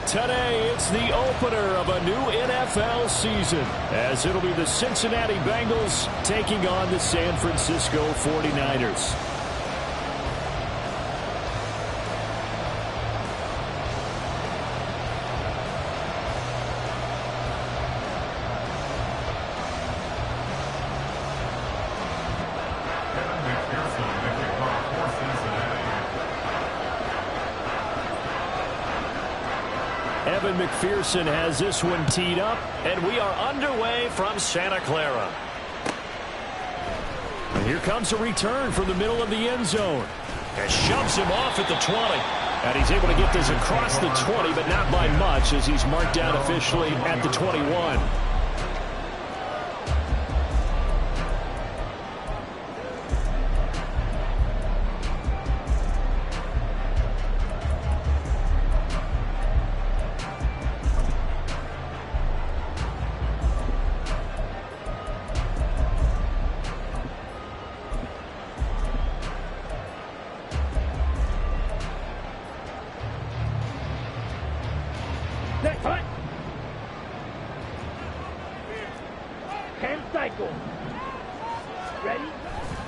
Today, it's the opener of a new NFL season, as it'll be the Cincinnati Bengals taking on the San Francisco 49ers. McPherson has this one teed up, and we are underway from Santa Clara. And here comes a return from the middle of the end zone. And shoves him off at the 20. And he's able to get this across the 20, but not by much, as he's marked down officially at the 21.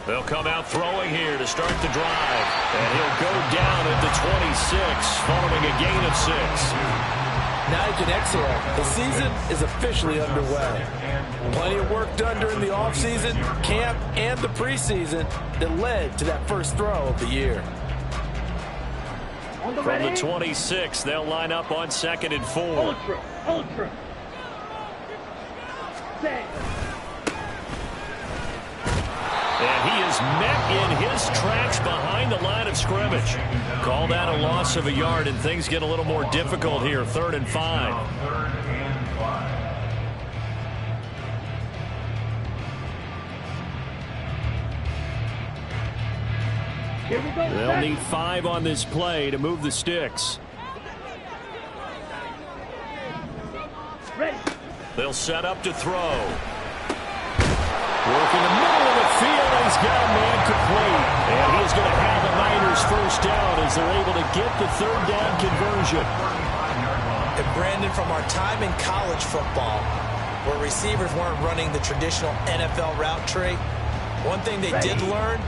They'll come out throwing here to start the drive. And he'll go down at the 26, following a gain of 6. Now you can exhale. The season is officially underway. Plenty of work done during the offseason, camp, and the preseason that led to that first throw of the year. From the 26, they'll line up on 2nd and 4. Ultra. And he is met in his tracks behind the line of scrimmage. Call that a loss of a yard, and things get a little more difficult here. 3rd and 5. They'll need 5 on this play to move the sticks. They'll set up to throw. Working the middle of the field, and he's got a man complete. And he's going to have the Niners first down as they're able to get the 3rd down conversion. And Brandon, from our time in college football, where receivers weren't running the traditional NFL route tree, one thing they did learn,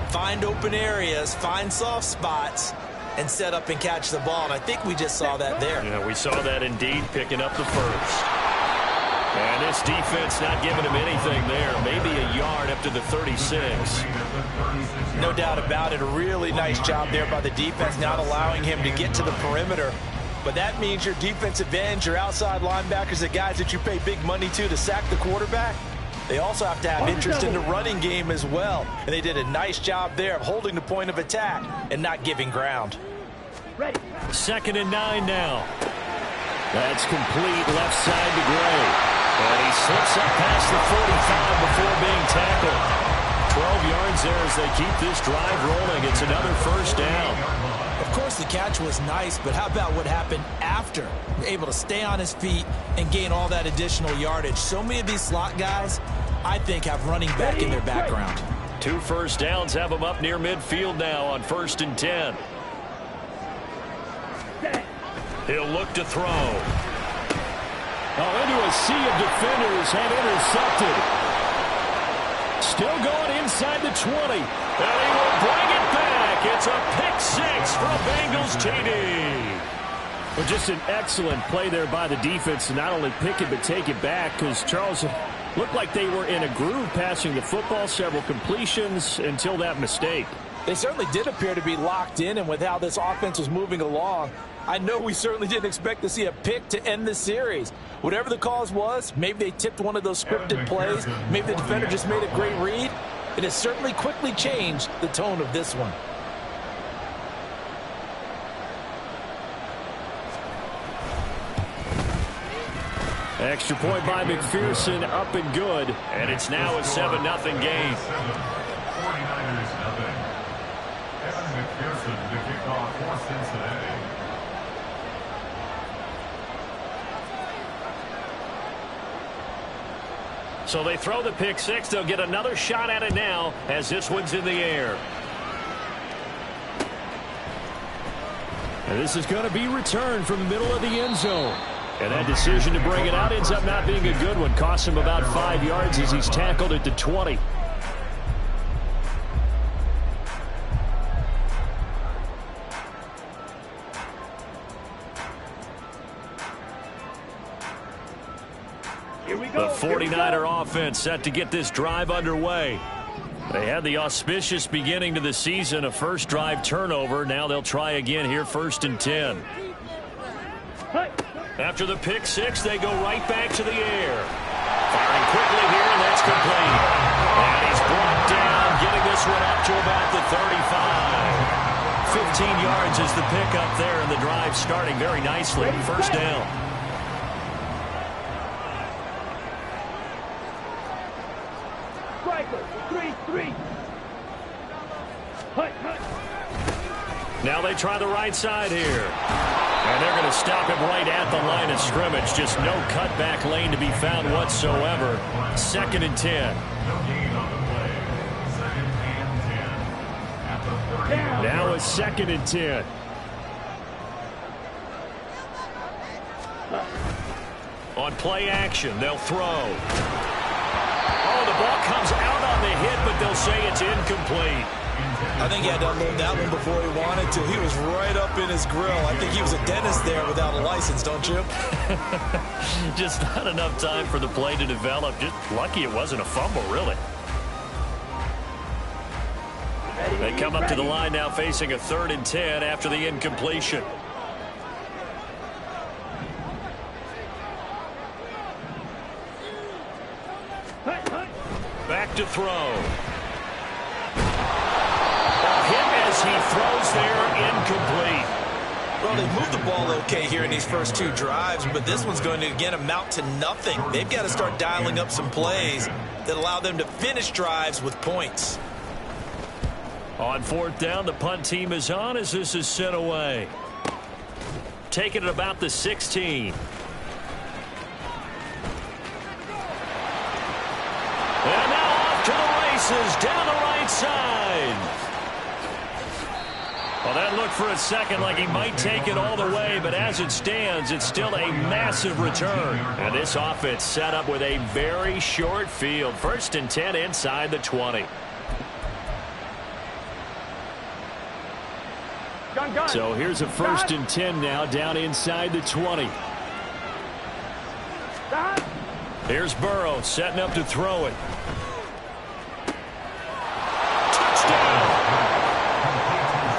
find open areas, find soft spots, and set up and catch the ball. And I think we just saw that there. Yeah, we saw that indeed, picking up the first. And this defense not giving him anything there. Maybe a yard up to the 36. No doubt about it. A really nice job there by the defense, not allowing him to get to the perimeter. But that means your defensive ends, your outside linebackers, the guys that you pay big money to sack the quarterback, they also have to have interest in the running game as well. And they did a nice job there of holding the point of attack and not giving ground. 2nd and 9 now. That's complete left side to Gray. And he slips up past the 45 before being tackled. 12 yards there as they keep this drive rolling. It's another first down. Of course, the catch was nice, but how about what happened after? Able to stay on his feet and gain all that additional yardage. So many of these slot guys, I think, have running back in their background. 2 first downs have them up near midfield now on 1st and 10. He'll look to throw. Into a sea of defenders and intercepted. Still going inside the 20. And he will bring it back. It's a pick 6 for a Bengals TD. Well, just an excellent play there by the defense to not only pick it but take it back, because Charles looked like they were in a groove passing the football, several completions until that mistake. They certainly did appear to be locked in, and with how this offense was moving along, I know we certainly didn't expect to see a pick to end the series. Whatever the cause was, maybe they tipped one of those scripted plays. Maybe the defender just made a great read. It has certainly quickly changed the tone of this one. Extra point by McPherson, up and good. And it's now a 7-0 game. 49ers nothing. Evan McPherson to kick off for Cincinnati. So they throw the pick 6. They'll get another shot at it now as this one's in the air. And this is going to be returned from the middle of the end zone. And that decision to bring it out ends up not being a good one. Costs him about 5 yards as he's tackled at the 20. The 49er offense set to get this drive underway. They had the auspicious beginning to the season, a first drive turnover. Now they'll try again here, 1st and 10. After the pick six, they go right back to the air. Firing quickly here, and that's complete. And he's brought down, getting this one up to about the 35. 15 yards is the pickup there, and the drive starting very nicely. First down. Now they try the right side here. And they're going to stop him right at the line of scrimmage. Just no cutback lane to be found whatsoever. 2nd and 10. Now it's 2nd and 10. On play action, they'll throw. Oh, the ball comes out on the hit, but they'll say it's incomplete. I think he had to unload that one before he wanted to. He was right up in his grill. I think he was a dentist there without a license, don't you? Just not enough time for the play to develop. Just lucky it wasn't a fumble, really. They come up to the line now facing a 3rd and 10 after the incompletion. Back to throw. He throws there, incomplete. Well, they moved the ball okay here in these first 2 drives, but this one's going to, again, amount to nothing. They've got to start dialing up some plays that allow them to finish drives with points. On 4th down, the punt team is on as this is sent away. Taking it about the 16. And now off to the races, down the right side. Well, that looked for a second like he might take it all the way, but as it stands, it's still a massive return. And this offense set up with a very short field. 1st and 10 inside the 20. So here's a 1st and 10 now down inside the 20. Here's Burrow setting up to throw it.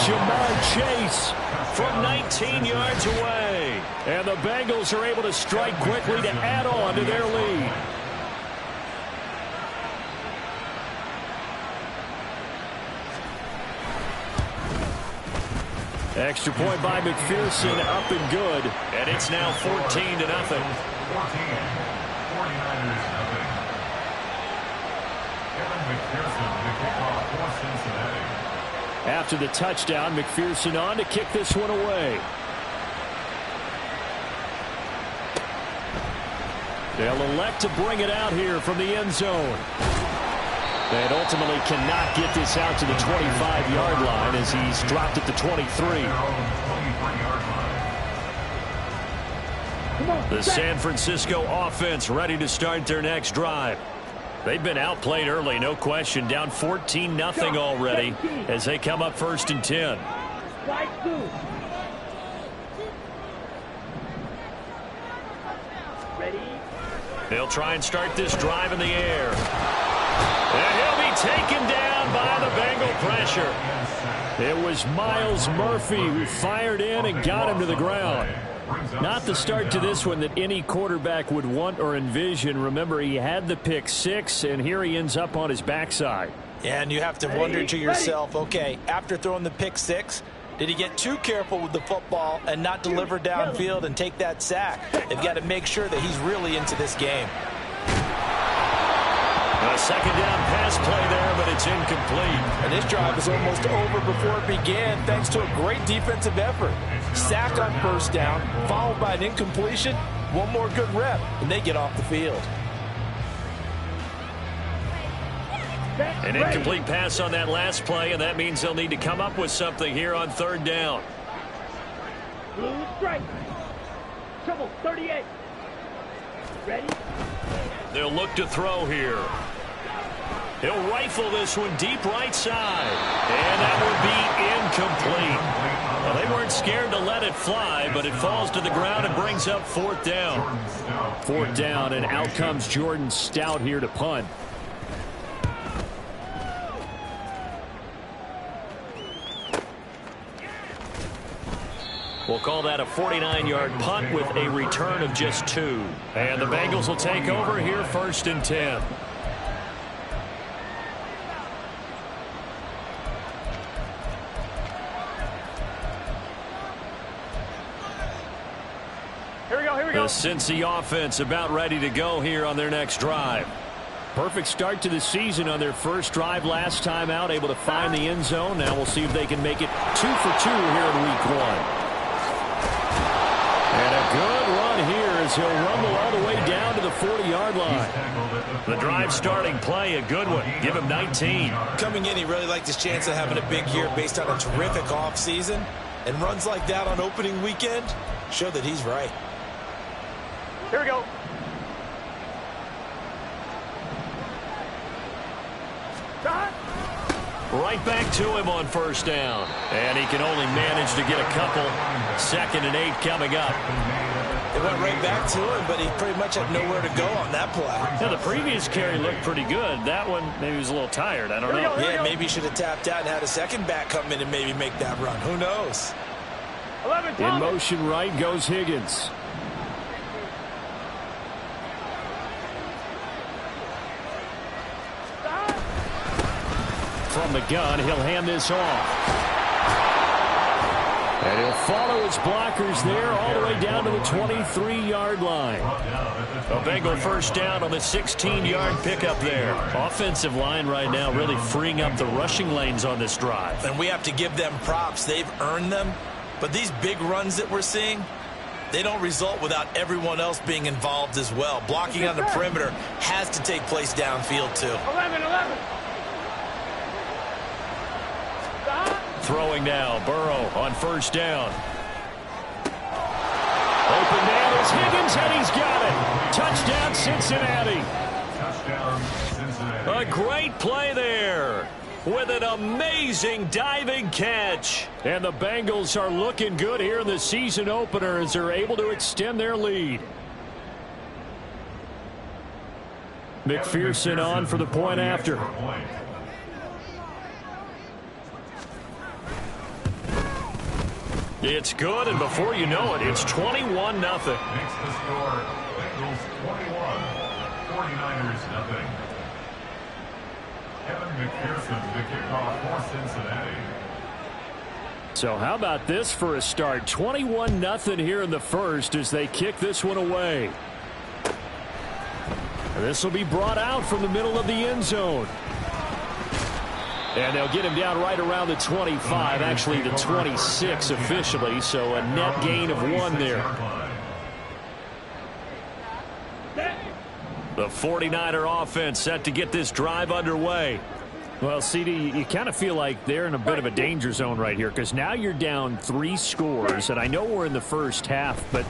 Jamar Chase from 19 yards away. And the Bengals are able to strike quickly to add on to their lead. Extra point by McPherson, up and good. And it's now 14-0. 49ers nothing. Evan McPherson, the kickoff for Cincinnati. After the touchdown, McPherson on to kick this one away. They'll elect to bring it out here from the end zone. They ultimately cannot get this out to the 25-yard line as he's dropped at the 23. The San Francisco offense ready to start their next drive. They've been outplayed early, no question. Down 14-0 already as they come up 1st and 10. They'll try and start this drive in the air. And he'll be taken down by the Bengal pressure. It was Myles Murphy who fired in and got him to the ground. Not the start to this one that any quarterback would want or envision. Remember, he had the pick six, and here he ends up on his backside. Yeah, and you have to wonder to yourself, okay, after throwing the pick six, did he get too careful with the football and not deliver downfield and take that sack? They've got to make sure that he's really into this game. A second down pass play there, but it's incomplete. And this drive was almost over before it began thanks to a great defensive effort. Sack on first down, followed by an incompletion, one more good rep, and they get off the field. An incomplete pass on that last play, and that means they'll need to come up with something here on third down. Blue strike. Triple 38. Ready? They'll look to throw here. He'll rifle this one deep right side. And that would be incomplete. Well, they weren't scared to let it fly, but it falls to the ground and brings up 4th down. 4th down, and out comes Jordan Stout here to punt. We'll call that a 49-yard punt with a return of just 2. And the Bengals will take over here 1st and 10. Here we go. The Cincy offense about ready to go here on their next drive. Perfect start to the season on their first drive last time out, able to find the end zone. Now we'll see if they can make it 2 for 2 here in week 1. And a good run here as he'll rumble all the way down to the 40-yard line. The drive starting play, a good one. Give him 19. Coming in, he really liked his chance of having a big year based on a terrific offseason. And runs like that on opening weekend show that he's right. Here we go. Right back to him on 1st down. And he can only manage to get a couple. 2nd and 8 coming up. It went right back to him, but he pretty much had nowhere to go on that play. Yeah, the previous carry looked pretty good. That one, maybe he was a little tired. I don't know. Yeah, maybe he should have tapped out and had a second back come in and maybe make that run. Who knows? In motion right goes Higgins. From the gun, he'll hand this off. And he'll follow his blockers there all the way down to the 23-yard line. A Bengal 1st down on the 16-yard pickup there. Offensive line right now really freeing up the rushing lanes on this drive. And we have to give them props. They've earned them. But these big runs that we're seeing, they don't result without everyone else being involved as well. Blocking on the perimeter has to take place downfield too. 11. Throwing now, Burrow on 1st down. Open man is Higgins, and he's got it. Touchdown, Cincinnati. Touchdown, Cincinnati. A great play there with an amazing diving catch. And the Bengals are looking good here in the season opener as they're able to extend their lead. McPherson on for the point after. It's good, and before you know it, it's 21-0. Makes the score Bengals 21, 49ers nothing. Kevin McPherson, the kickoff for Cincinnati. So how about this for a start? 21-0 here in the first as they kick this one away. This will be brought out from the middle of the end zone. And they'll get him down right around the 25, actually the 26 officially, so a net gain of 1 there. The 49er offense set to get this drive underway. Well, CD, you kind of feel like they're in a bit of a danger zone right here because now you're down 3 scores, and I know we're in the first half, but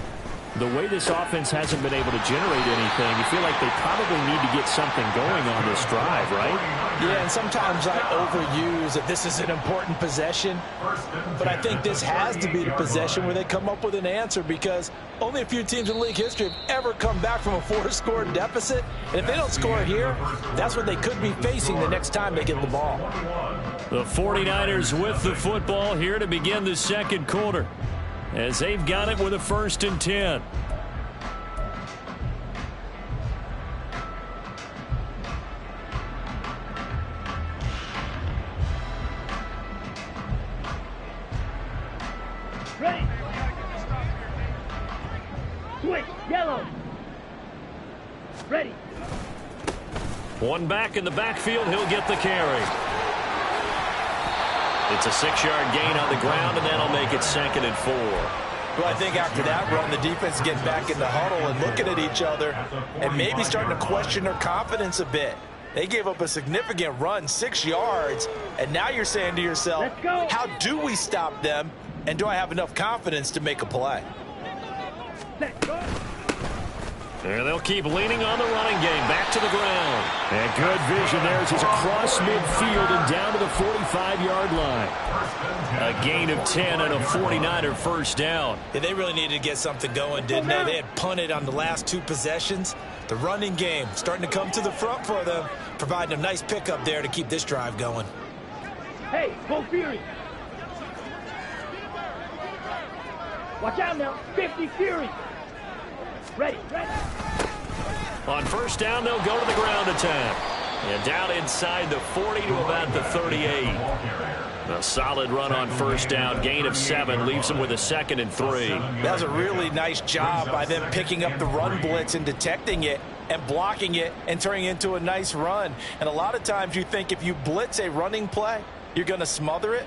the way this offense hasn't been able to generate anything, you feel like they probably need to get something going on this drive, right? Yeah, and sometimes I overuse that this is an important possession, but I think this has to be the possession where they come up with an answer because only a few teams in league history have ever come back from a 4-score deficit, and if they don't score here, that's what they could be facing the next time they get the ball. The 49ers with the football here to begin the second quarter as they've got it with a 1st and 10. Ready. Switch. Yellow. Ready. One back in the backfield. He'll get the carry. It's a 6-yard gain on the ground, and that'll make it 2nd and 4. Well, I think after that run, the defense getting back in the huddle and looking at each other and maybe starting to question their confidence a bit. They gave up a significant run, 6 yards, and now you're saying to yourself, how do we stop them And do I have enough confidence to make a play? And they'll keep leaning on the running game. Back to the ground. And good vision there as he's across midfield and down to the 45-yard line. A gain of 10 and a 49er first down. Yeah, they really needed to get something going, didn't they? They had punted on the last 2 possessions. The running game starting to come to the front for them, providing a nice pickup there to keep this drive going. Hey, go Fury. Watch out now. 50 Fury. Ready. On first down, they'll go to the ground attack. And down inside the 40 to about the 38. A solid run on first down. Gain of 7 leaves them with a 2nd and 3. That was a really nice job by them picking up the run blitz and detecting it and blocking it and turning it into a nice run. And a lot of times you think if you blitz a running play, you're going to smother it.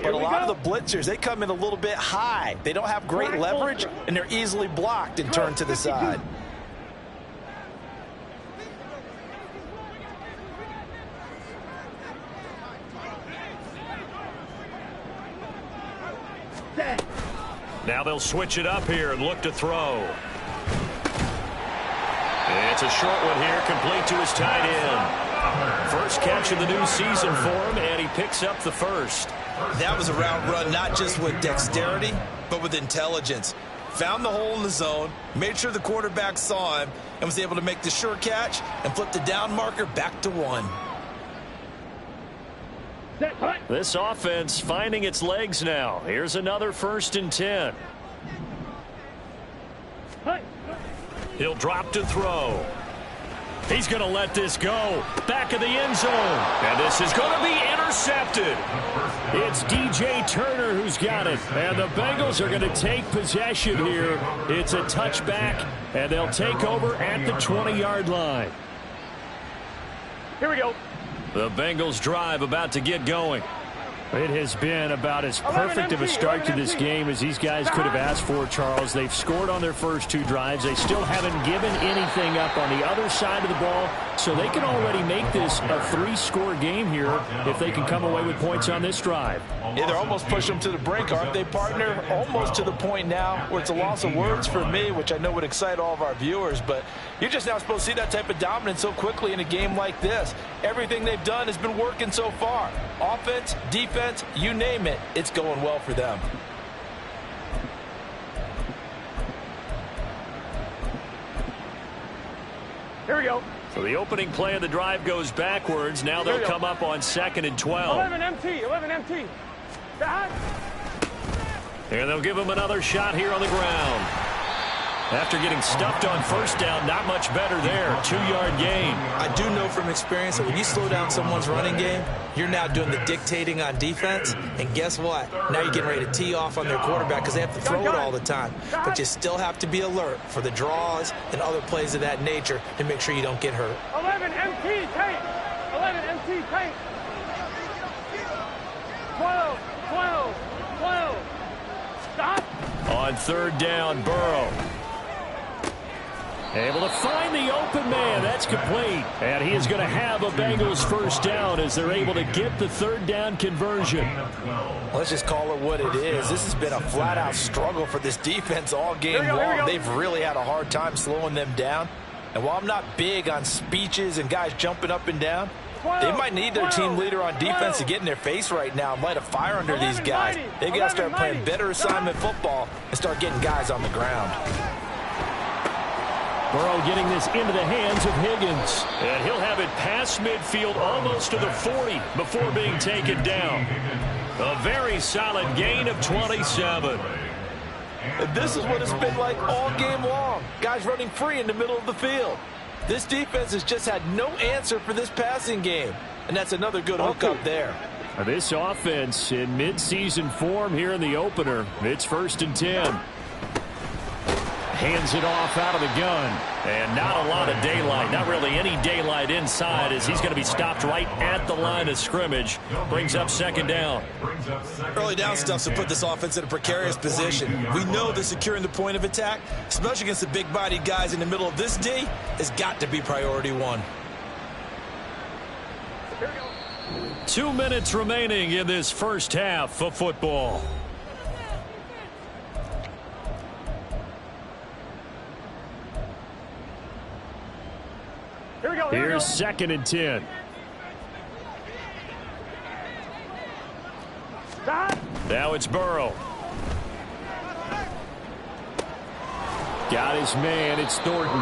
But a lot of the blitzers, they come in a little bit high. They don't have great leverage, and they're easily blocked and turned to the side. Now they'll switch it up here and look to throw. It's a short one here, complete to his tight end. First catch of the new season for him, and he picks up the first. That was a route run not just with dexterity, but with intelligence. Found the hole in the zone, made sure the quarterback saw him, and was able to make the sure catch and flip the down marker back to 1. This offense finding its legs now. Here's another 1st and 10. He'll drop to throw. He's going to let this go. Back of the end zone. And this is going to be intercepted. It's DJ Turner who's got it. And the Bengals are going to take possession here. It's a touchback, and they'll take over at the 20-yard line. Here we go. The Bengals drive about to get going. It has been about as perfect of a start to this game as these guys could have asked for, Charles. They've scored on their first 2 drives. They still haven't given anything up on the other side of the ball, so they can already make this a 3-score game here if they can come away with points on this drive. Yeah, they're almost pushing them to the brink, aren't they, partner? Almost to the point now where it's a loss of words for me, which I know would excite all of our viewers, but you're just now supposed to see that type of dominance so quickly in a game like this. Everything they've done has been working so far. Offense, defense, you name it, it's going well for them. Here we go. So the opening play of the drive goes backwards. Now they'll come up on 2nd and 12. 11 MT. And they'll give him another shot here on the ground. After getting stuffed on first down, not much better there. 2-yard gain. I do know from experience that when you slow down someone's running game, you're now doing the dictating on defense. And guess what? Now you're getting ready to tee off on their quarterback because they have to throw it all the time. But you still have to be alert for the draws and other plays of that nature to make sure you don't get hurt. 11 MT tank. 11 MT tank. 12. Stop. On 3rd down, Burrow. Able to find the open man. That's complete. And he is going to have a Bengals first down as they're able to get the 3rd down conversion. Let's just call it what it is. This has been a flat-out struggle for this defense all game long. They've really had a hard time slowing them down. And while I'm not big on speeches and guys jumping up and down, they might need their team leader on defense to get in their face right now and light a fire under these guys. They've got to start playing better assignment football and start getting guys on the ground. Burrow getting this into the hands of Higgins. And he'll have it past midfield almost to the 40 before being taken down. A very solid gain of 27. And this is what it's been like all game long. Guys running free in the middle of the field. This defense has just had no answer for this passing game. And that's another good hook up there. This offense in mid-season form here in the opener. It's 1st and 10. Hands it off out of the gun. And not a lot of daylight. Not really any daylight inside as he's going to be stopped right at the line of scrimmage. Brings up 2nd down. Early down stuff to put this offense in a precarious position. We know that securing the point of attack, especially against the big-bodied guys in the middle of this D, has got to be priority 1. 2 minutes remaining in this first half of football. Here we go. Here's 2nd and 10. Stop. Now it's Burrow. Got his man. It's Thornton.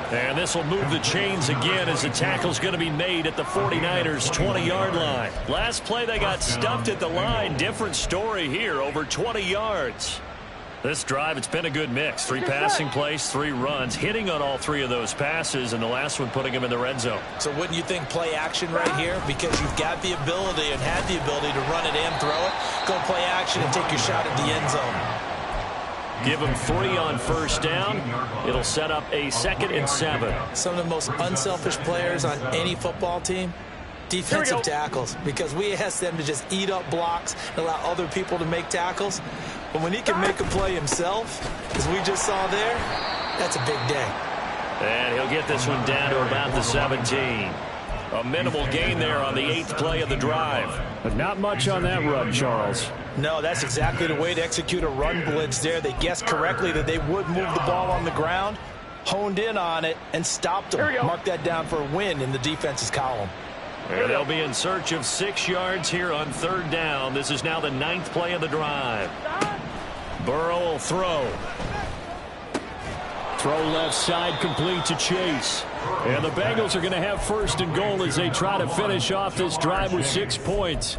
And this will move the chains again as the tackle's going to be made at the 49ers' 20-yard line. Last play, they got stuffed at the line. Different story here, over 20 yards. This drive, it's been a good mix. 3 passing plays, 3 runs, hitting on all 3 of those passes, and the last one putting him in the red zone. So wouldn't you think play action right here? Because you've got the ability and had the ability to run it and throw it. Go play action and take your shot at the end zone. Give him 3 on first down. It'll set up a 2nd and 7. Some of the most unselfish players on any football team, defensive tackles, because we ask them to just eat up blocks and allow other people to make tackles. But when he can make a play himself, as we just saw there, that's a big day. And he'll get this one down to about the 17. A minimal gain there on the 8th play of the drive. But not much on that run, Charles. No, that's exactly the way to execute a run blitz there. They guessed correctly that they would move the ball on the ground, honed in on it, and stopped them. Mark that down for a win in the defense's column. And they'll be in search of 6 yards here on 3rd down. This is now the 9th play of the drive. Burrow will throw. Throw left side, complete to Chase. And the Bengals are going to have 1st and goal as they try to finish off this drive with 6 points.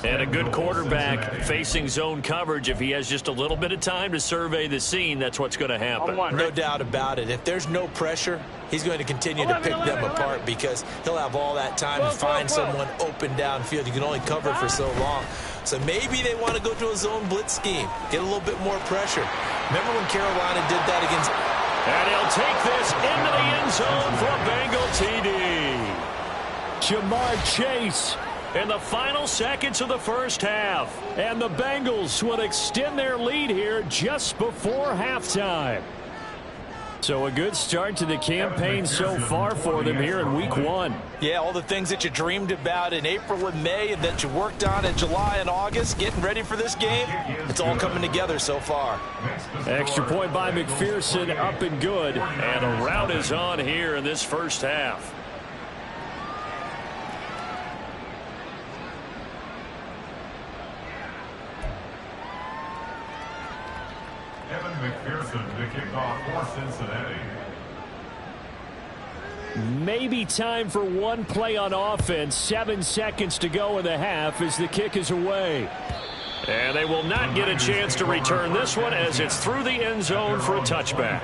And a good quarterback facing zone coverage. If he has just a little bit of time to survey the scene, that's what's going to happen. No doubt about it. If there's no pressure, he's going to continue to pick them apart because he'll have all that time to find someone open downfield. You can only cover for so long. So maybe they want to go to a zone blitz scheme, get a little bit more pressure. Remember when Carolina did that against... And he'll take this into the end zone for a Bengal TD. Jamar Chase in the final seconds of the first half. And the Bengals will extend their lead here just before halftime. So a good start to the campaign so far for them here in week 1. Yeah, all the things that you dreamed about in April and May and that you worked on in July and August, getting ready for this game, it's all coming together so far. Extra point by McPherson, up and good. And a rout is on here in this first half. McPherson to kick off for Cincinnati. Maybe time for one play on offense. 7 seconds to go in the half as the kick is away. And they will not get a chance to return this one as it's through the end zone for a touchback.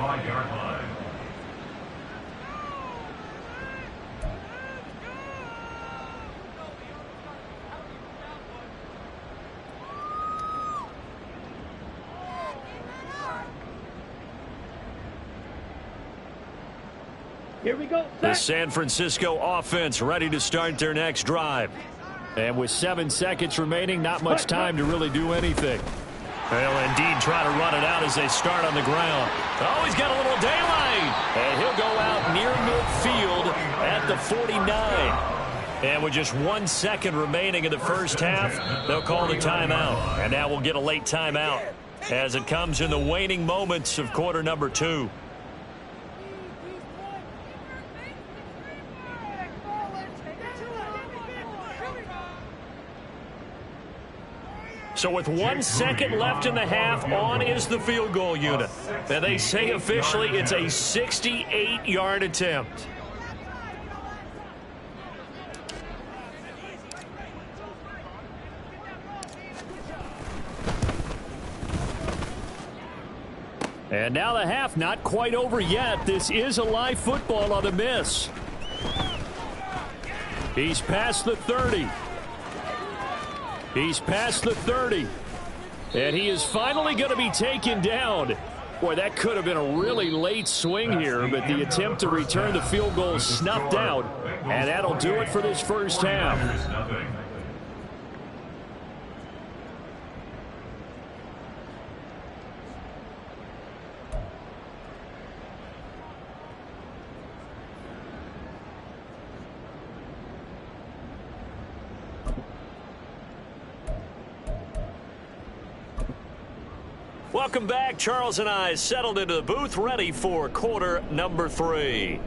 Here we go. The San Francisco offense ready to start their next drive. And with 7 seconds remaining, not much time to really do anything. They'll indeed try to run it out as they start on the ground. Oh, he's got a little daylight. And he'll go out near midfield at the 49. And with just 1 second remaining in the first half, they'll call the timeout. And now we'll get a late timeout as it comes in the waning moments of quarter number 2. So with 1 second left in the half, on is the field goal unit. And they say officially it's a 68-yard attempt. And now the half not quite over yet. This is a live football on the miss. He's past the 30. He's past the 30. And he is finally going to be taken down. Boy, that could have been a really late swing here, but the attempt to return the field goal snuffed out. And that'll do it for this first half. Welcome back. Charles and I settled into the booth ready for quarter number 3.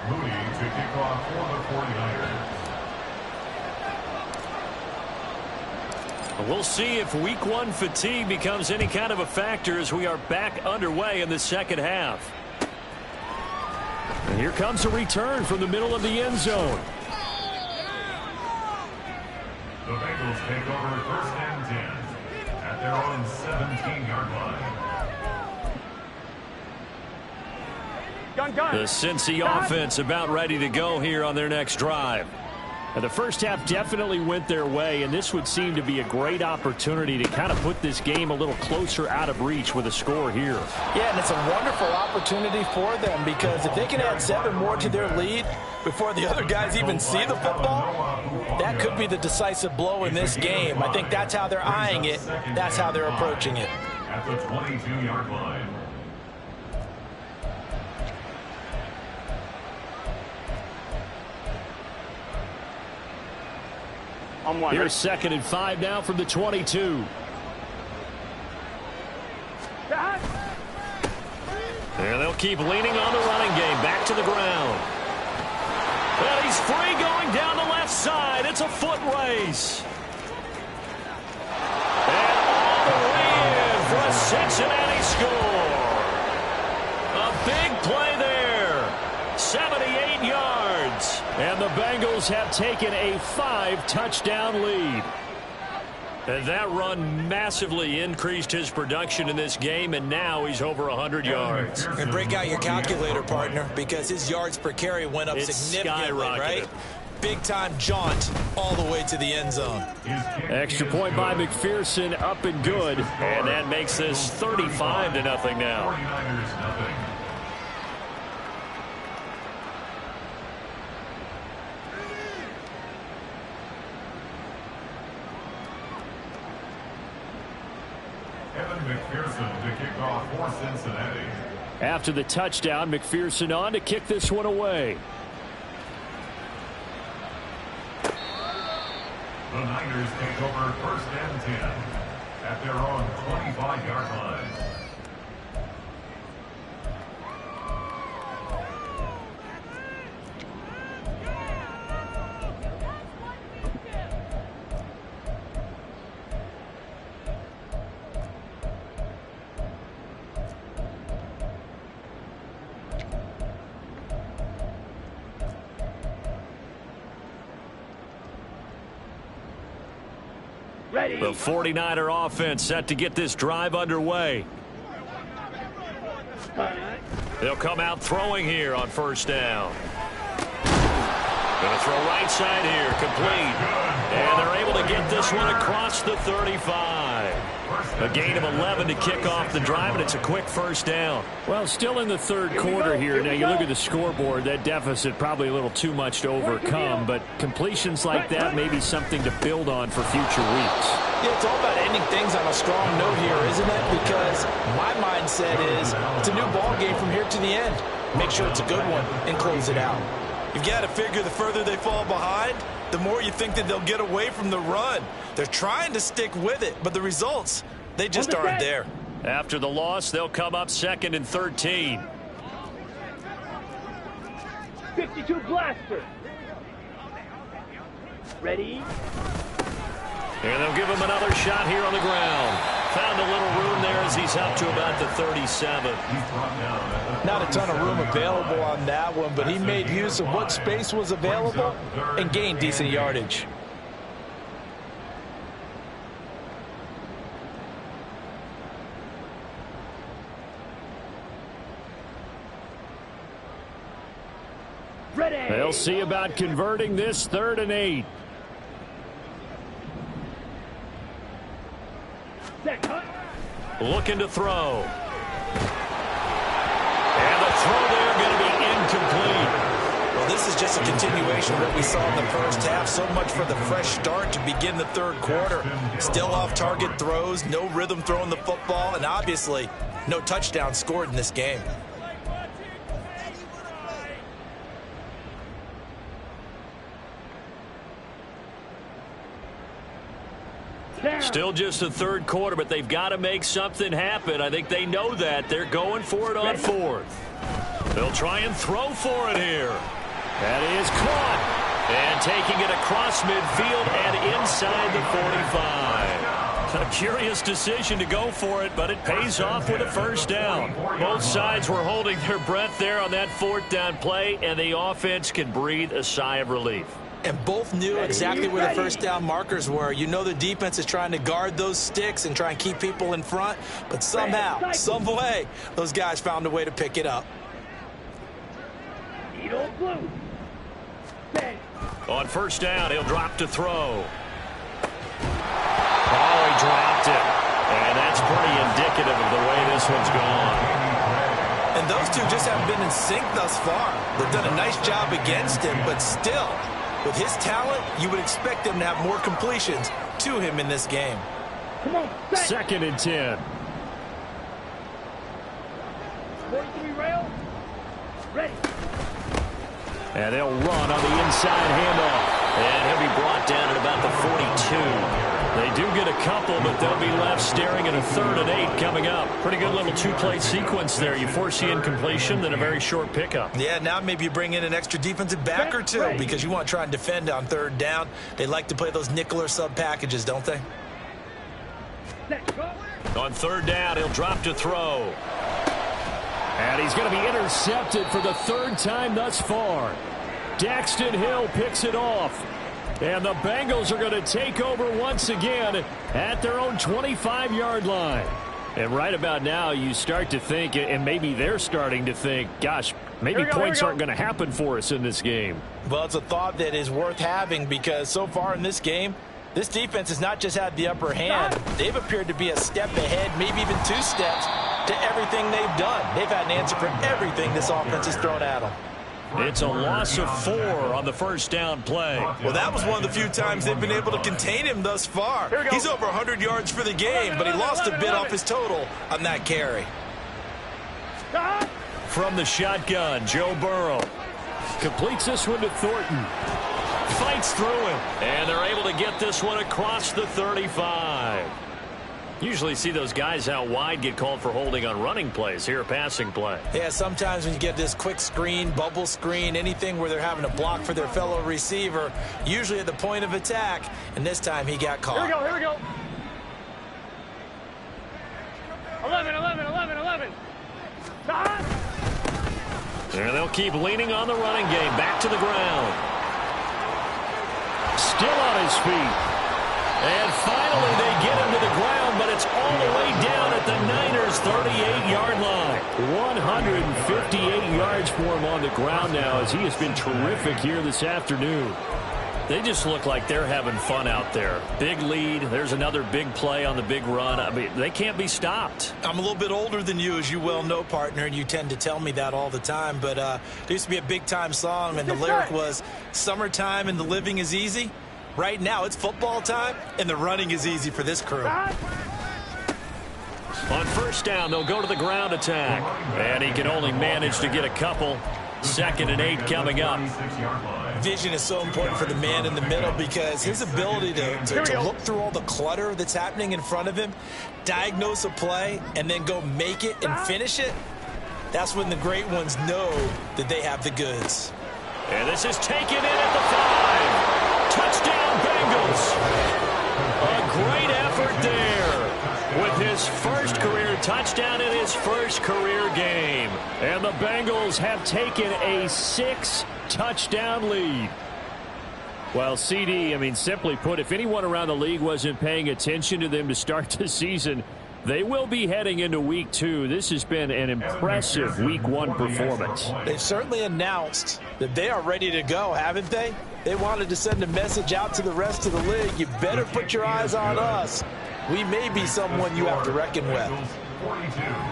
Moody to kick off for the 49ers. We'll see if week one fatigue becomes any kind of a factor as we are back underway in the second half. And here comes a return from the middle of the end zone. The Bengals take over first and 10 at their own 17-yard line. The Cincy offense about ready to go here on their next drive. And the first half definitely went their way, and this would seem to be a great opportunity to kind of put this game a little closer out of reach with a score here. Yeah, and it's a wonderful opportunity for them because if they can add 7 more to their lead before the other guys even see the football, that could be the decisive blow in this game. I think that's how they're eyeing it. That's how they're approaching it. At the 22-yard line. Here's 2nd and 5 now from the 22. There they'll keep leaning on the running game. Back to the ground. Well, he's free going down the left side. It's a foot race. And all the way in for a Cincinnati score. A big play there. 78 yards. And the Bengals have taken a 5-touchdown lead. And that run massively increased his production in this game, and now he's over 100 yards. And break out your calculator, partner, because his yards per carry went up significantly, right? Big-time jaunt all the way to the end zone. Extra point by McPherson, up and good. And that makes this 35-0 now. 49ers nothing. McPherson to kick off for Cincinnati. After the touchdown, McPherson on to kick this one away. The Niners take over first and 10 at their own 25-yard line. The 49er offense set to get this drive underway. They'll come out throwing here on first down. Going to throw right side here, complete. And they're able to get this one across the 35. A gain of 11 to kick off the drive, and it's a quick first down. Well, still in the third quarter here. Now, you look at the scoreboard, that deficit probably a little too much to overcome, but completions like that may be something to build on for future weeks. Yeah, it's all about ending things on a strong note here, isn't it? Because my mindset is it's a new ball game from here to the end. Make sure it's a good one and close it out. You've got to figure the further they fall behind, the more you think that they'll get away from the run. They're trying to stick with it, but the results, they just aren't there. After the loss, they'll come up 2nd and 13. 52 blaster. Ready? And they'll give him another shot here on the ground. Found a little room there as he's up to about the 37. Not a ton of room available on that one, but he made use of what space was available and gained decent yardage. Ready. They'll see about converting this 3rd and 8. Looking to throw. And the throw there going to be incomplete. Well, this is just a continuation of what we saw in the first half. So much for the fresh start to begin the third quarter. Still off target throws, no rhythm throwing the football, and obviously no touchdown scored in this game. Still just the third quarter, but they've got to make something happen. I think they know that. They're going for it on 4th. They'll try and throw for it here. That is caught. And taking it across midfield and inside the 45. A curious decision to go for it, but it pays off with a first down. Both sides were holding their breath there on that fourth down play, and the offense can breathe a sigh of relief. And both knew exactly where the first down markers were. You know the defense is trying to guard those sticks and try and keep people in front, but somehow, some way, those guys found a way to pick it up. On first down, he'll drop to throw. Oh, he dropped it. And that's pretty indicative of the way this one's gone. And those two just haven't been in sync thus far. They've done a nice job against him, but still, with his talent, you would expect him to have more completions to him in this game. Come on, second and 10. 43 rail. Ready. And they'll run on the inside handoff. And he'll be brought down at about the 42. They do get a couple, but they'll be left staring at a 3rd and 8 coming up. Pretty good little two-play sequence there. You force the incompletion, then a very short pickup. Yeah, now maybe you bring in an extra defensive back or two because you want to try and defend on 3rd down. They like to play those nickel or sub packages, don't they? On 3rd down, he'll drop to throw. And he's going to be intercepted for the 3rd time thus far. Daxton Hill picks it off. And the Bengals are going to take over once again at their own 25-yard line. And right about now, you start to think, and maybe they're starting to think, gosh, maybe points aren't going to happen for us in this game. Well, it's a thought that is worth having because so far in this game, this defense has not just had the upper hand. They've appeared to be a step ahead, maybe even 2 steps to everything they've done. They've had an answer for everything this offense has thrown at them. It's a loss of 4 on the first down play. Well, that was one of the few times they've been able to contain him thus far. He's over 100 yards for the game, but he lost a bit off his total on that carry. From the shotgun, Joe Burrow completes this one to Thornton. Fights through him, and they're able to get this one across the 35. Usually see those guys out wide get called for holding on running plays. Here, a passing play. Yeah, sometimes when you get this quick screen, bubble screen, anything where they're having to block for their fellow receiver, usually at the point of attack, and this time he got caught. Here we go. 11. And they'll keep leaning on the running game. Back to the ground. Still on his feet. And finally they get him to the ground, but it's all the way down at the Niners' 38-yard line. 158 yards for him on the ground now as he has been terrific here this afternoon. They just look like they're having fun out there. Big lead. There's another big play on the big run. I mean, they can't be stopped. I'm a little bit older than you, as you well know, partner, and you tend to tell me that all the time. But there used to be a big-time song, and the lyric was, "Summertime and the living is easy." Right now, it's football time, and the running is easy for this crew. On first down, they'll go to the ground attack. And he can only manage to get a couple. 2nd and 8 coming up. Vision is so important for the man in the middle because his ability to look through all the clutter that's happening in front of him, diagnose a play, and then go make it and finish it, that's when the great ones know that they have the goods. And this is taken in at the 5. Touchdown, Bengals. A great effort there with his first career touchdown in his first career game. And the Bengals have taken a 6-touchdown lead. Well, CD, I mean, simply put, if anyone around the league wasn't paying attention to them to start the season, they will be heading into Week 2. This has been an impressive Week 1 performance. They've certainly announced that they are ready to go, haven't they? They wanted to send a message out to the rest of the league. You better put your eyes on us. We may be someone you have to reckon with.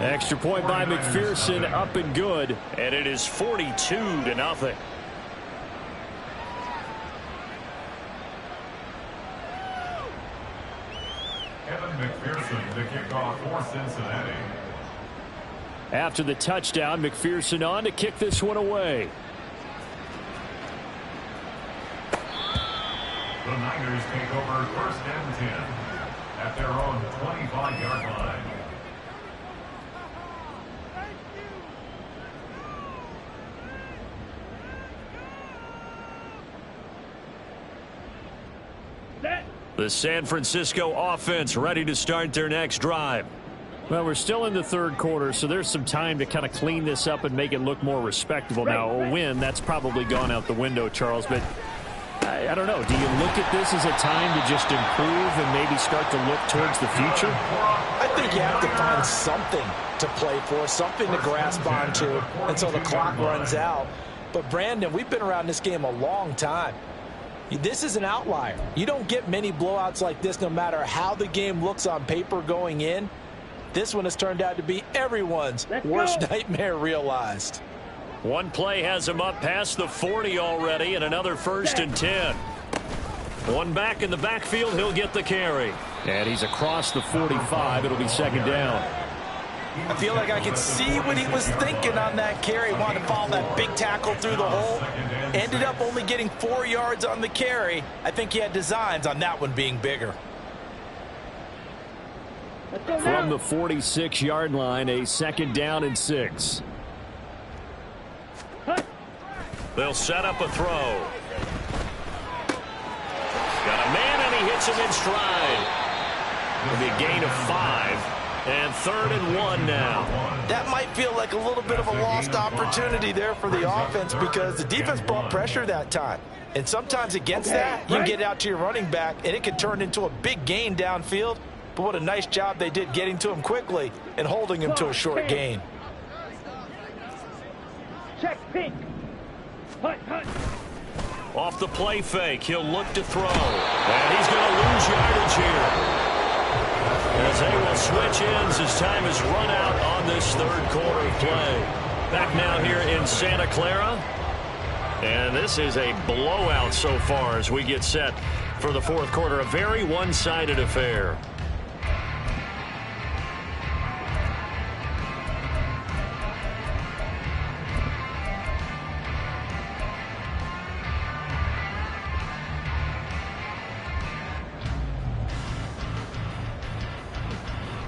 Extra point by McPherson, up and good. And it is 42-0. McPherson, the kickoff for Cincinnati. After the touchdown, McPherson on to kick this one away. The Niners take over 1st and 10 at their own 25-yard line. The San Francisco offense ready to start their next drive. Well, we're still in the third quarter, so there's some time to kind of clean this up and make it look more respectable. Now, a win, that's probably gone out the window, Charles, but I don't know. Do you look at this as a time to just improve and maybe start to look towards the future? I think you have to find something to play for, something to grasp onto until the clock runs out. But, Brandon, we've been around this game a long time. This is an outlier. You don't get many blowouts like this no matter how the game looks on paper going in. This one has turned out to be everyone's worst nightmare realized. One play has him up past the 40 already, and another 1st and 10. One back in the backfield, he'll get the carry. And he's across the 45. It'll be 2nd down. I feel like I could see what he was thinking on that carry. Wanted to follow that big tackle through the hole. Ended up only getting 4 yards on the carry. I think he had designs on that one being bigger. From the 46-yard line, a 2nd down and 6. They'll set up a throw. Got a man, and he hits him in stride. It'll be a gain of 5. And 3rd and 1 now. That might feel like a little bit of a lost opportunity there for the offense because the defense brought pressure that time. And sometimes against that, you can get out to your running back, and it can turn into a big gain downfield. But what a nice job they did getting to him quickly and holding him to a short gain. Check pink. Hut, hut. Off the play fake, he'll look to throw. And he's going to lose yardage here. As they will switch ends as time is run out on this 3rd quarter play. Back now here in Santa Clara. And this is a blowout so far as we get set for the 4th quarter. A very one-sided affair.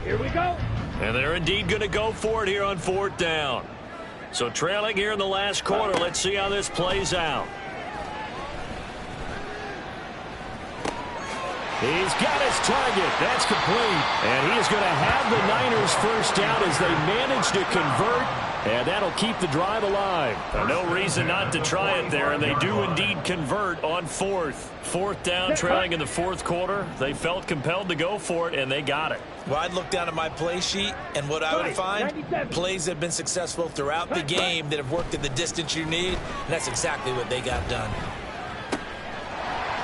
Here we go. And they're indeed going to go for it here on 4th down. So trailing here in the last quarter. Let's see how this plays out. He's got his target. That's complete. And he is going to have the Niners 1st down as they manage to convert. And that'll keep the drive alive. No reason not to try it there, and they do indeed convert on 4th. 4th down, trailing in the 4th quarter. They felt compelled to go for it, and they got it. Well, I'd look down at my play sheet, and what I would find, plays that have been successful throughout the game that have worked at the distance you need, and that's exactly what they got done.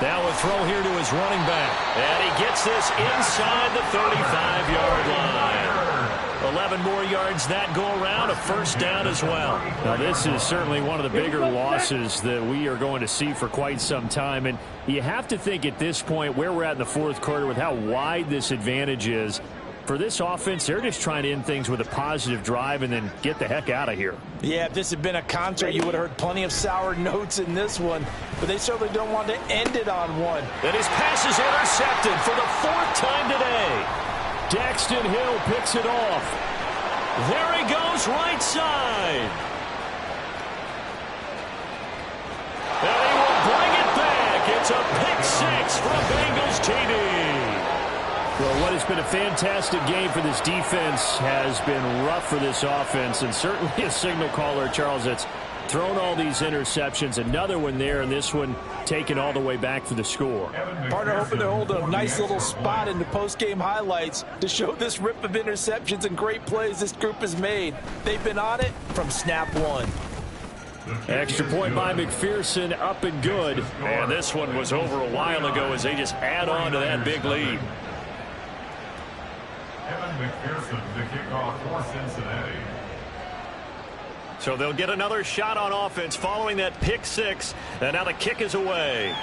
Now a throw here to his running back, and he gets this inside the 35-yard line. 11 more yards that go around, a 1st down as well. Now, this is certainly one of the bigger losses that we are going to see for quite some time. And you have to think at this point where we're at in the 4th quarter with how wide this advantage is. For this offense, they're just trying to end things with a positive drive and then get the heck out of here. Yeah, if this had been a concert, you would have heard plenty of sour notes in this one. But they certainly don't want to end it on one. And his pass is intercepted for the 4th time today. Daxton Hill picks it off. There he goes, right side. And he will bring it back. It's a pick 6 from Bengals TD. Well, what has been a fantastic game for this defense has been rough for this offense, and certainly a signal caller, Charles, that's thrown all these interceptions. Another one there, and this one taken all the way back for the score. Partner hoping to hold a nice little spot in the post-game highlights to show this rip of interceptions and great plays this group has made. They've been on it from snap one. Extra point by McPherson, up and good. And this one was over a while ago as they just add on to that big lead. McPherson to kickoff for Cincinnati. So they'll get another shot on offense following that pick 6, and now the kick is away.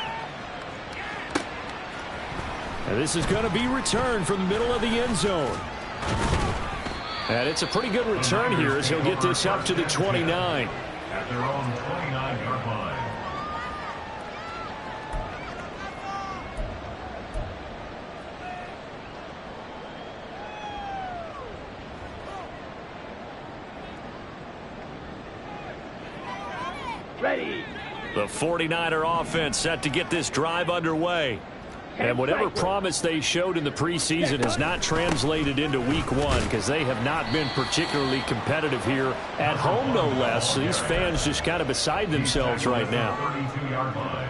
And this is going to be returned from the middle of the end zone. And it's a pretty good return here as he'll get this up to the 29. At their own 29-yard line. Ready. The 49er offense set to get this drive underway. And whatever promise they showed in the preseason has not translated into week one because they have not been particularly competitive here at home, no less. These fans just kind of beside themselves right now.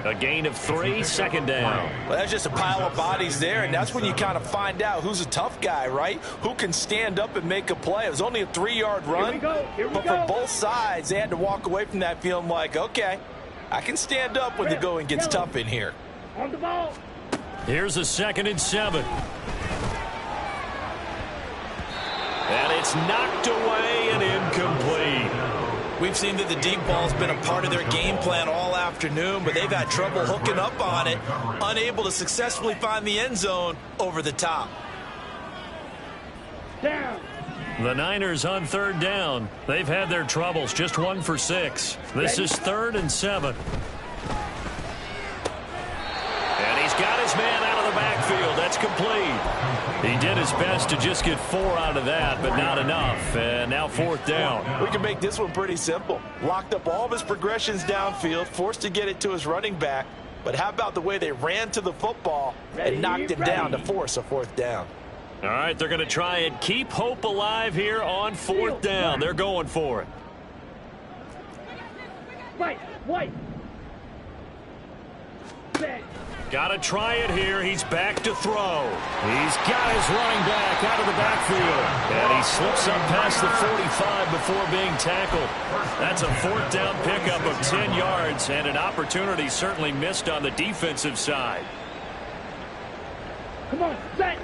A gain of 3, second down. Well, that's just a pile of bodies there, and that's when you kind of find out who's a tough guy, right? Who can stand up and make a play. It was only a 3-yard run, but for both sides, they had to walk away from that feeling like, okay, I can stand up when the going gets tough in here. On the ball. Here's a 2nd and 7. And it's knocked away and incomplete. We've seen that the deep ball's been a part of their game plan all afternoon, but they've had trouble hooking up on it, unable to successfully find the end zone over the top. Down. The Niners on 3rd down. They've had their troubles, just 1 for 6. This is 3rd and 7. And he's got his man out of the backfield. That's complete. He did his best to just get 4 out of that, but not enough. And now 4th down. We can make this one pretty simple. Locked up all of his progressions downfield, forced to get it to his running back. But how about the way they ran to the football and knocked it down to force a 4th down? All right, they're going to try and keep hope alive here on 4th down. They're going for it. Right. White. Set. Got to try it here. He's back to throw. He's got his running back out of the backfield. And he slips up past the 45 before being tackled. That's a 4th down pickup of 10 yards and an opportunity certainly missed on the defensive side. Come on. Set.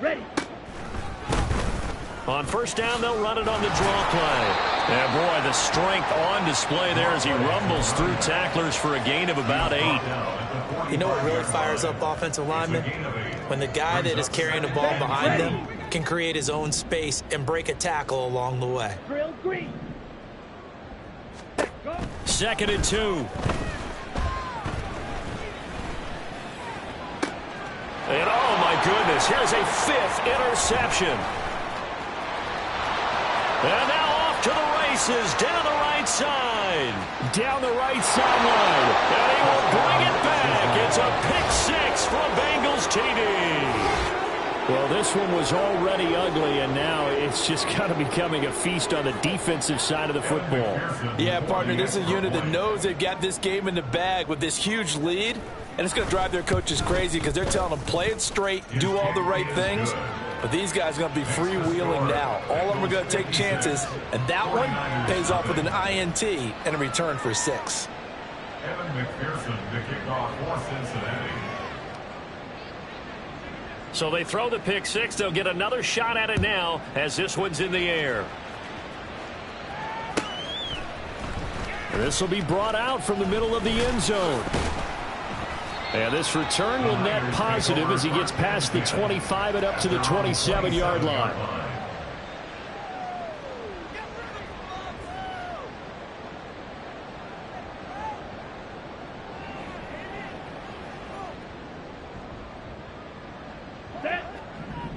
Ready. On 1st down, they'll run it on the draw play. And boy, the strength on display there as he rumbles through tacklers for a gain of about 8. You know what really fires up offensive linemen? When the guy that is carrying the ball behind them can create his own space and break a tackle along the way. Drill green. 2nd and 2. And oh my goodness, here's a 5th interception. And now off to the races, down the right side. Down the right sideline. And he will bring it back. It's a pick 6 for a Bengals TD. Well, this one was already ugly, and now it's just kind of becoming a feast on the defensive side of the football. Yeah, partner, this is a unit that knows they've got this game in the bag with this huge lead, and it's going to drive their coaches crazy because they're telling them play it straight, do all the right things. But these guys are going to be freewheeling now. All of them are going to take chances, and that one pays off with an INT and a return for 6. Evan McPherson to kick off for Cincinnati. So they throw the pick 6. They'll get another shot at it now as this one's in the air. This will be brought out from the middle of the end zone. And this return will net positive as he gets past the 25 and up to the 27-yard line.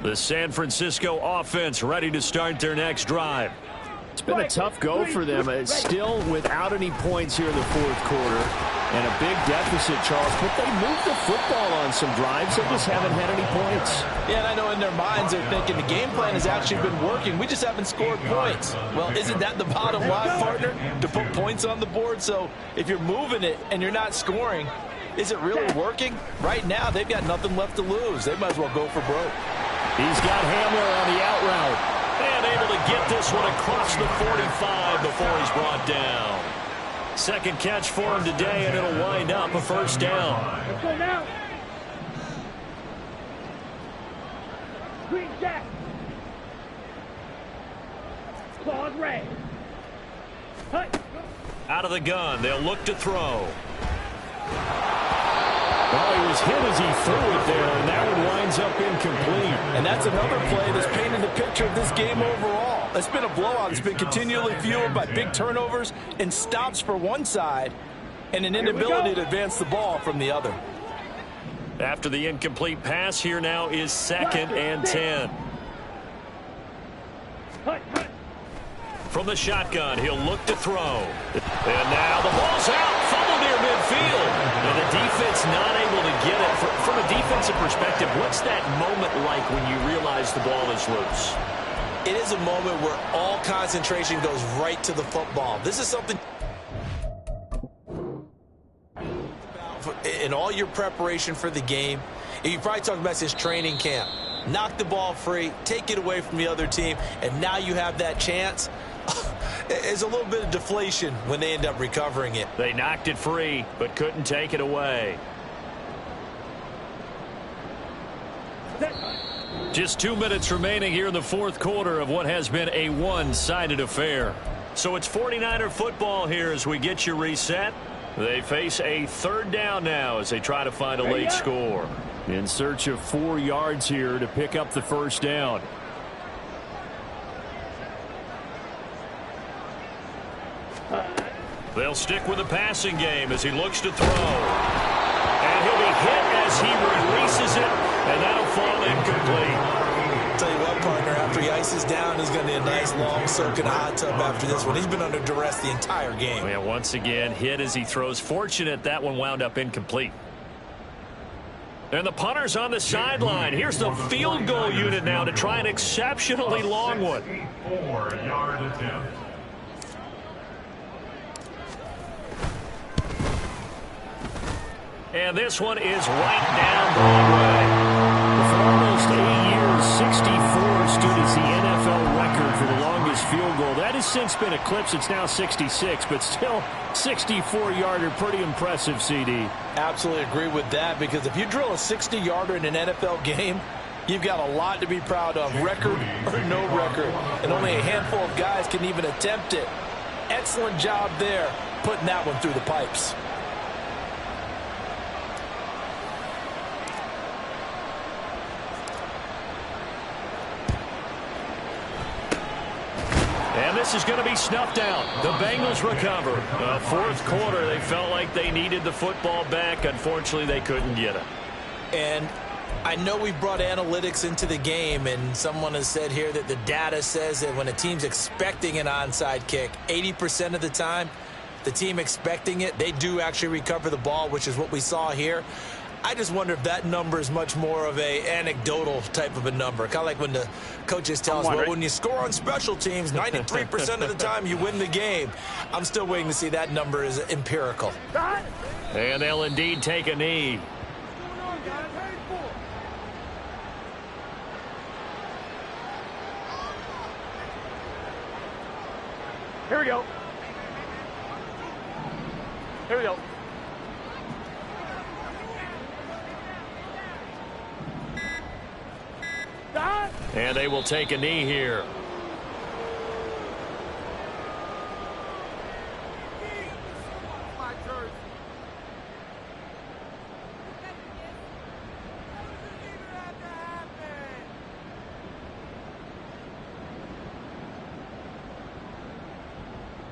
The San Francisco offense ready to start their next drive. It's been a tough go for them. It's still without any points here in the 4th quarter. And a big deficit, Charles. But they moved the football on some drives. They just haven't had any points. Yeah, and I know in their minds they're thinking the game plan has actually been working. We just haven't scored points. Well, isn't that the bottom line, partner? To put points on the board? So if you're moving it and you're not scoring, is it really working? Right now, they've got nothing left to lose. They might as well go for broke. He's got Hamler on the out route. And able to get this one across the 45 before he's brought down. 2nd catch for him today, and it'll wind up a 1st down. Let's go now. Green jack. Claws red. Hut. Out of the gun, they'll look to throw. Well, he was hit as he threw it there, and that one winds up incomplete. And that's another play that's painted the picture of this game overall. It's been a blowout. It's been continually fueled by big turnovers and stops for one side and an inability to advance the ball from the other. After the incomplete pass, here now is 2nd and 10. Hut, hut. From the shotgun, he'll look to throw. And now the ball's out. Fumble near midfield. And the defense not able to get it. From a defensive perspective, what's that moment like when you realize the ball is loose? It is a moment where all concentration goes right to the football. This is something in all your preparation for the game. You probably talked about this training camp. Knock the ball free, take it away from the other team, and now you have that chance. There's a little bit of deflation when they end up recovering it. They knocked it free, but couldn't take it away. Just 2 minutes remaining here in the fourth quarter of what has been a one-sided affair. So it's 49er football here as we get you reset. They face a third down now as they try to find a late score. In search of 4 yards here to pick up the first down. They'll stick with the passing game as he looks to throw. And he'll be hit as he releases it, and that'll fall incomplete. Tell you what, partner, after he ices down, he's going to need a nice long soak in a hot tub after this one. He's been under duress the entire game. Yeah, once again, hit as he throws. Fortunate that one wound up incomplete. And the punter's on the sideline. Here's the field goal unit now to try an exceptionally long one. 64-yard attempt. And this one is right down Broadway. For almost 8 years, 64 stood as the NFL record for the longest field goal. That has since been eclipsed. It's now 66, but still 64-yarder. Pretty impressive, CD. Absolutely agree with that, because if you drill a 60-yarder in an NFL game, you've got a lot to be proud of, record or no record. And only a handful of guys can even attempt it. Excellent job there, putting that one through the pipes. And this is going to be snuffed out. The Bengals recover. Fourth quarter, they felt like they needed the football back. Unfortunately, they couldn't get it. And I know we brought analytics into the game, and someone has said here that the data says that when a team's expecting an onside kick, 80% of the time, the team expecting it, they do actually recover the ball, which is what we saw here. I just wonder if that number is much more of a anecdotal type of a number. Kind of like when the coaches tell us, well, when you score on special teams, 93% of the time you win the game. I'm still waiting to see that number is empirical. And they'll indeed take a knee. Here we go. Here we go. And they will take a knee here.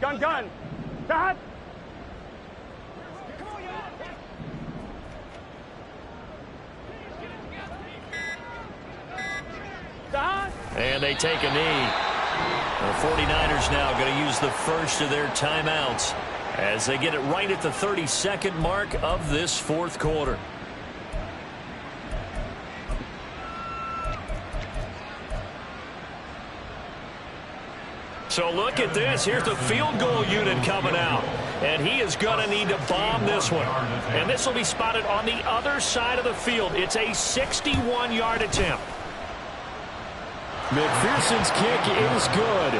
Gun. Dad. And they take a knee. The 49ers now going to use the first of their timeouts as they get it right at the 32nd mark of this fourth quarter. So look at this. Here's the field goal unit coming out. And he is going to need to bomb this one. And this will be spotted on the other side of the field. It's a 61-yard attempt. McPherson's kick is good.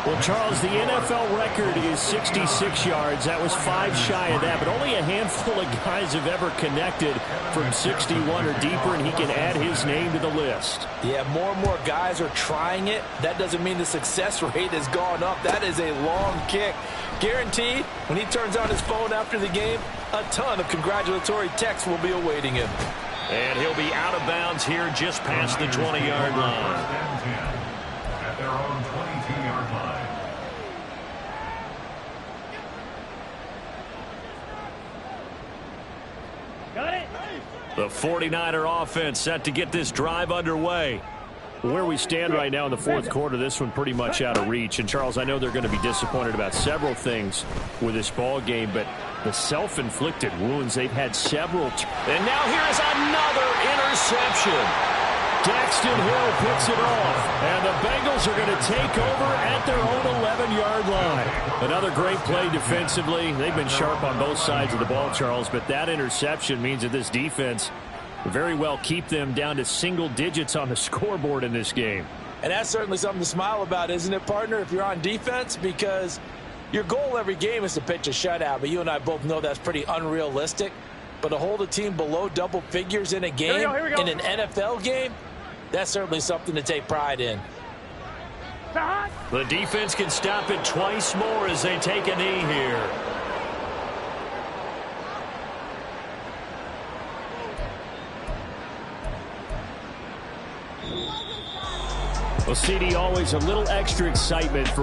Well, Charles, the NFL record is 66 yards. That was 5 shy of that, but only a handful of guys have ever connected from 61 or deeper, and he can add his name to the list. Yeah, more and more guys are trying it. That doesn't mean the success rate has gone up. That is a long kick. Guaranteed, when he turns on his phone after the game, a ton of congratulatory texts will be awaiting him. And he'll be out of bounds here just past the 20-yard line. At their own 22-yard line. Got it. The 49er offense set to get this drive underway. Where we stand right now in the fourth quarter, this one pretty much out of reach. And, Charles, I know they're going to be disappointed about several things with this ball game, but the self-inflicted wounds, they've had several. And now here is another interception. Daxton Hill picks it off, and the Bengals are going to take over at their own 11-yard line. Another great play defensively. They've been sharp on both sides of the ball, Charles, but that interception means that this defense very well keep them down to single digits on the scoreboard in this game. And that's certainly something to smile about, isn't it, partner, if you're on defense? Because your goal every game is to pitch a shutout, but you and I both know that's pretty unrealistic. But to hold a team below double figures in a game, Here we go. in an NFL game, that's certainly something to take pride in. The defense can stop it twice more as they take a knee here. Well, CD, always a little extra excitement for